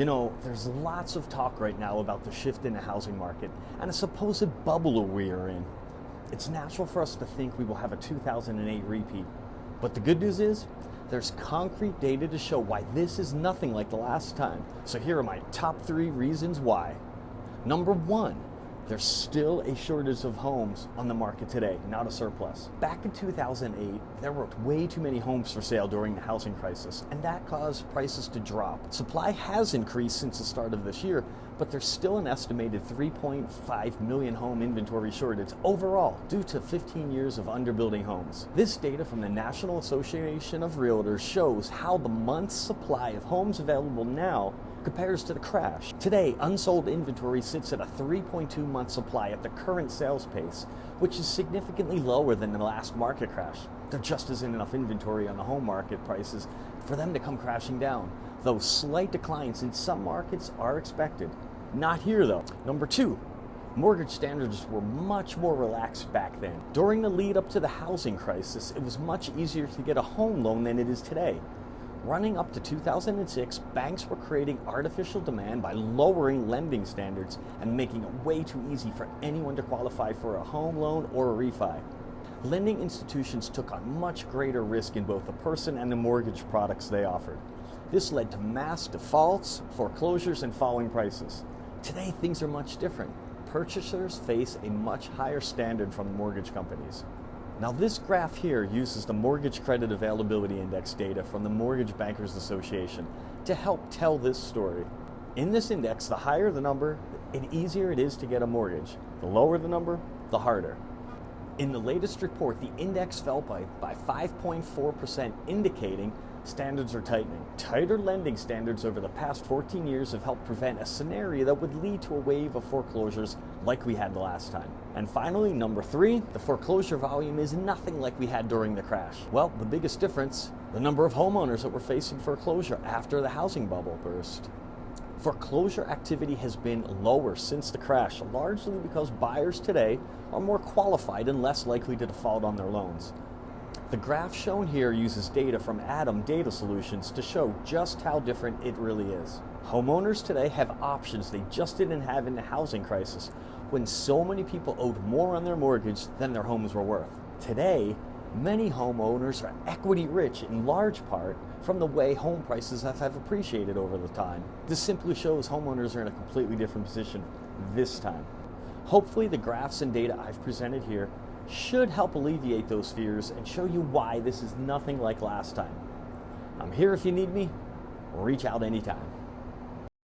There's lots of talk right now about the shift in the housing market and a supposed bubble we are in. It's natural for us to think we will have a 2008 repeat. But the good news is, there's concrete data to show why this is nothing like the last time. So here are my top 3 reasons why. Number 1, there's still a shortage of homes on the market today, not a surplus. Back in 2008, there were way too many homes for sale during the housing crisis, and that caused prices to drop. Supply has increased since the start of this year, but there's still an estimated 3.5 million home inventory shortage overall due to 15 years of underbuilding homes. This data from the National Association of Realtors shows how the month's supply of homes available now compares to the crash. Today, unsold inventory sits at a 3.2-month supply at the current sales pace, which is significantly lower than the last market crash. There just isn't enough inventory on the home market prices for them to come crashing down, though slight declines in some markets are expected. Not here though. Number 2, mortgage standards were much more relaxed back then. During the lead up to the housing crisis, it was much easier to get a home loan than it is today. Running up to 2006, banks were creating artificial demand by lowering lending standards and making it way too easy for anyone to qualify for a home loan or a refi. Lending institutions took on much greater risk in both the person and the mortgage products they offered. This led to mass defaults, foreclosures, and falling prices. Today, things are much different. Purchasers face a much higher standard from mortgage companies. Now this graph here uses the Mortgage Credit Availability Index data from the Mortgage Bankers Association to help tell this story. In this index, the higher the number, the easier it is to get a mortgage. The lower the number, the harder. In the latest report, the index fell by 5.4%, indicating standards are tightening. Tighter lending standards over the past 14 years have helped prevent a scenario that would lead to a wave of foreclosures like we had the last time. And finally, number 3, the foreclosure volume is nothing like we had during the crash. Well, the biggest difference, the number of homeowners that were facing foreclosure after the housing bubble burst. Foreclosure activity has been lower since the crash, largely because buyers today are more qualified and less likely to default on their loans. The graph shown here uses data from Atom Data Solutions to show just how different it really is. Homeowners today have options they just didn't have in the housing crisis, when so many people owed more on their mortgage than their homes were worth. Today, many homeowners are equity rich in large part from the way home prices have appreciated over the time. This simply shows homeowners are in a completely different position this time. Hopefully the graphs and data I've presented here should help alleviate those fears and show you why this is nothing like last time. I'm here if you need me. Reach out anytime.